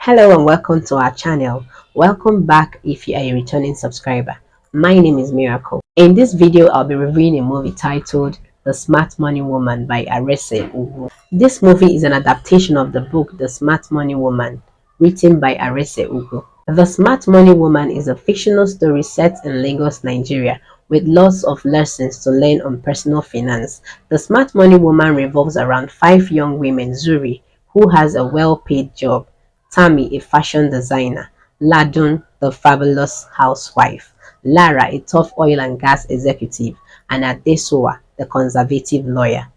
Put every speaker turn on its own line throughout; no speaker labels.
Hello and welcome to our channel. Welcome back if you are a returning subscriber. My name is Miracle. In this video, I'll be reviewing a movie titled The Smart Money Woman by Arase Ugwu. This movie is an adaptation of the book The Smart Money Woman, written by Arase Ugwu. The Smart Money Woman is a fictional story set in Lagos, Nigeria, with lots of lessons to learn on personal finance. The Smart Money Woman revolves around 5 young women: Zuri, who has a well-paid job; Tammy, a fashion designer; Ladun, the fabulous housewife; Lara, a tough oil and gas executive; and Adesowa, the conservative lawyer,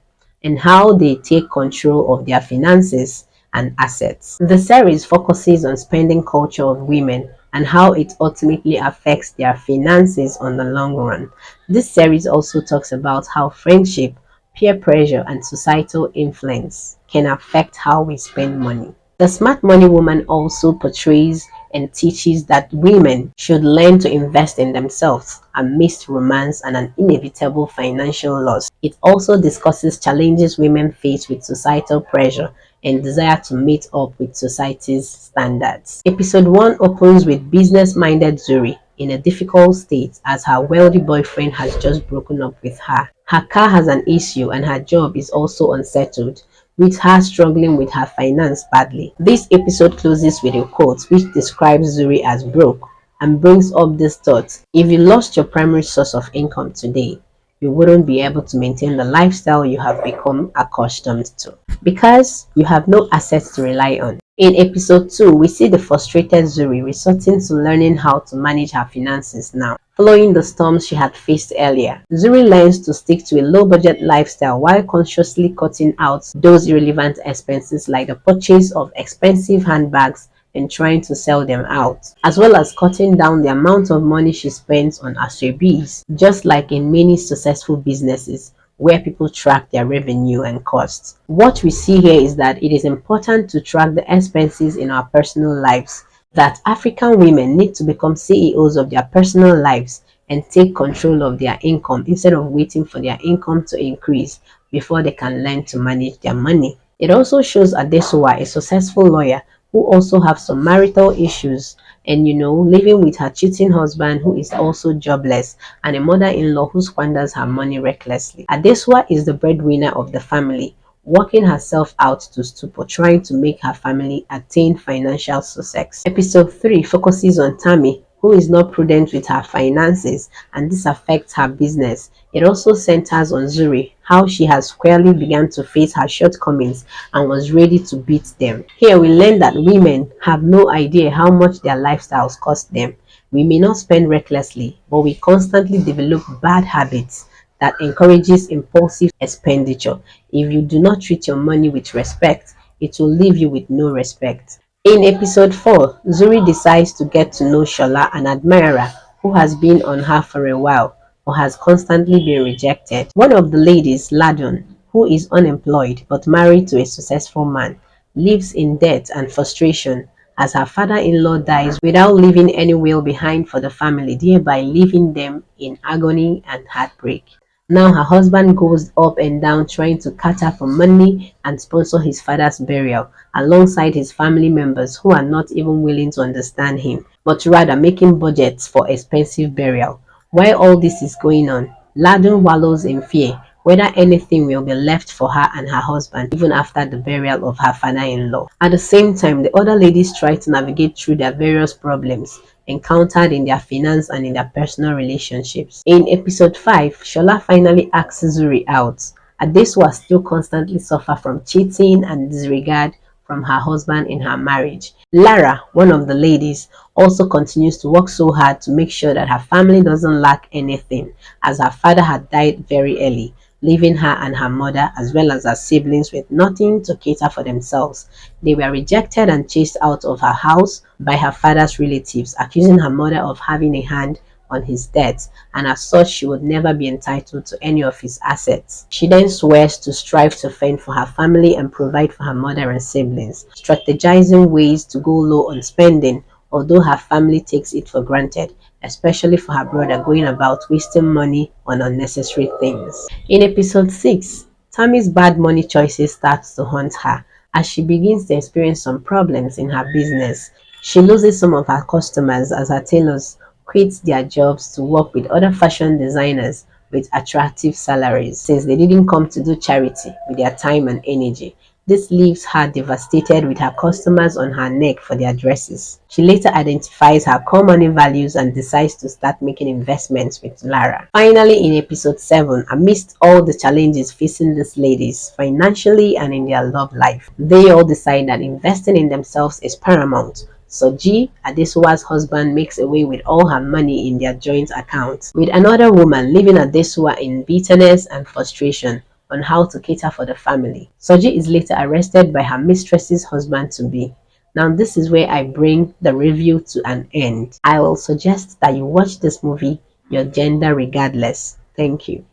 and how they take control of their finances and assets. The series focuses on spending culture of women and how it ultimately affects their finances on the long run. This series also talks about how friendship, peer pressure, and societal influence can affect how we spend money. The Smart Money Woman also portrays and teaches that women should learn to invest in themselves amidst romance and an inevitable financial loss. It also discusses challenges women face with societal pressure and desire to meet up with society's standards. Episode 1 opens with business-minded Zuri in a difficult state as her wealthy boyfriend has just broken up with her. Her car has an issue and her job is also unsettled, with her struggling with her finance badly. This episode closes with a quote which describes Zuri as broke and brings up this thought: if you lost your primary source of income today, you wouldn't be able to maintain the lifestyle you have become accustomed to, because you have no assets to rely on. In episode 2, we see the frustrated Zuri resorting to learning how to manage her finances now, following the storms she had faced earlier. Zuri learns to stick to a low-budget lifestyle while consciously cutting out those irrelevant expenses like the purchase of expensive handbags and trying to sell them out, as well as cutting down the amount of money she spends on asoebis, just like in many successful businesses where people track their revenue and costs. What we see here is that it is important to track the expenses in our personal lives, that African women need to become CEOs of their personal lives and take control of their income instead of waiting for their income to increase before they can learn to manage their money. It also shows Adesowa, a successful lawyer who also have some marital issues and living with her cheating husband who is also jobless, and a mother-in-law who squanders her money recklessly. Adesowa is the breadwinner of the family, working herself out to stupor, trying to make her family attain financial success. Episode 3 focuses on Tammy, who is not prudent with her finances, and this affects her business. It also centers on Zuri, how she has squarely begun to face her shortcomings and was ready to beat them. Here we learn that women have no idea how much their lifestyles cost them. We may not spend recklessly, but we constantly develop bad habits that encourages impulsive expenditure. If you do not treat your money with respect, it will leave you with no respect. In episode 4, Zuri decides to get to know Shola, an admirer who has been on her for a while but has constantly been rejected. One of the ladies, Ladun, who is unemployed but married to a successful man, lives in debt and frustration as her father-in-law dies without leaving any will behind for the family, thereby leaving them in agony and heartbreak. Now her husband goes up and down trying to cater for money and sponsor his father's burial alongside his family members who are not even willing to understand him, but rather making budgets for expensive burial. While all this is going on, Ladun wallows in fear whether anything will be left for her and her husband even after the burial of her father-in-law. At the same time, the other ladies try to navigate through their various problems encountered in their finance and in their personal relationships. In episode 5, Shola finally asks Zuri out. Adesowa still constantly suffer from cheating and disregard from her husband in her marriage. Lara, one of the ladies, also continues to work so hard to make sure that her family doesn't lack anything, as her father had died very early, leaving her and her mother as well as her siblings with nothing to cater for themselves. They were rejected and chased out of her house by her father's relatives, accusing her mother of having a hand on his death, and as such she would never be entitled to any of his assets. She then swears to strive to fend for her family and provide for her mother and siblings, strategizing ways to go low on spending, although her family takes it for granted, especially for her brother going about wasting money on unnecessary things. In episode 6, Tammy's bad money choices starts to haunt her As she begins to experience some problems in her business, she loses some of her customers as her tailors quit their jobs to work with other fashion designers with attractive salaries since they didn't come to do charity with their time and energy. This leaves her devastated with her customers on her neck for their dresses. She later identifies her core money values and decides to start making investments with Lara. Finally, in episode 7, amidst all the challenges facing these ladies financially and in their love life, they all decide that investing in themselves is paramount. So G, Adesuwa's husband, makes away with all her money in their joint account, with another woman leaving Adesuwa in bitterness and frustration on how to cater for the family. Soji is later arrested by her mistress's husband-to-be. Now this is where I bring the review to an end. I will suggest that you watch this movie, your gender regardless. Thank you.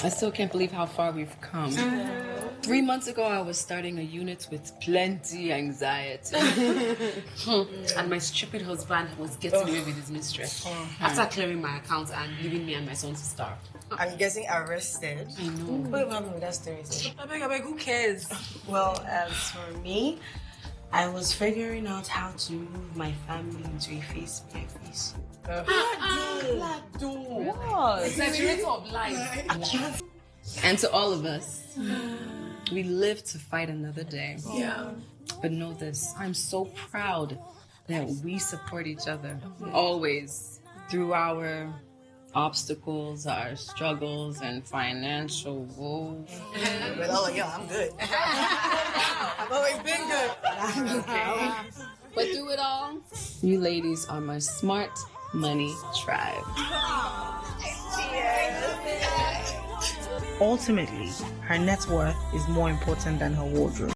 I still can't believe how far we've come. 3 months ago, I was starting a unit with plenty anxiety. And my stupid husband was getting away with his mistress after clearing my account and leaving me and my son to starve.
I'm getting arrested.
I know.
What happened with that story?
I beg, who cares?
Well, as for me, I was figuring out how to move my family into a face-by-face.
What? Exaggerator of life. And to all of us, we live to fight another day.
Yeah.
But know this, I'm so proud that we support each other always through our obstacles, our struggles, and financial woes.
But I'm good. I've always been good. I'm okay.
But through it all, you ladies are my smart money tribe.
Ultimately, her net worth is more important than her wardrobe.